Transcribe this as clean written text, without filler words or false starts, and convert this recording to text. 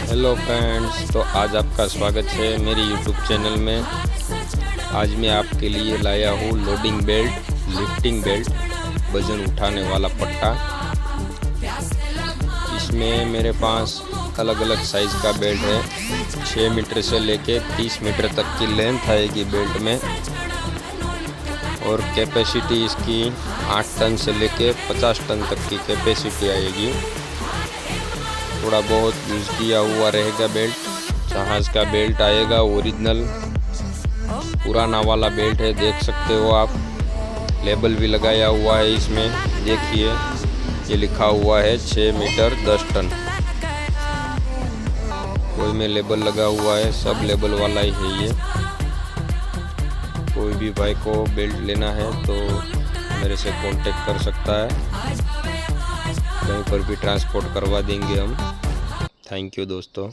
Hello friends, तो आज आपका स्वागत है मेरी यूट्यूब चैनल में। आज मैं आपके लिए लाया हूँ लोडिंग बेल्ट, लिफ्टिंग बेल्ट, वज़न उठाने वाला पट्टा। इसमें मेरे पास अलग अलग साइज़ का बेल्ट है। 6 मीटर से लेके 30 मीटर तक की लेंथ आएगी बेल्ट में, और कैपेसिटी इसकी 8 टन से लेके 50 टन तक की कैपेसिटी आएगी। थोड़ा बहुत यूज़ किया हुआ रहेगा बेल्ट। जहाज़ का बेल्ट आएगा, ओरिजिनल पुराना वाला बेल्ट है, देख सकते हो आप। लेबल भी लगाया हुआ है इसमें, देखिए ये लिखा हुआ है 6 मीटर 10 टन। कोई में लेबल लगा हुआ है, सब लेबल वाला ही है ये। कोई भी भाई को बेल्ट लेना है तो मेरे से कांटेक्ट कर सकता है, कहीं पर भी ट्रांसपोर्ट करवा देंगे हम। थैंक यू दोस्तों।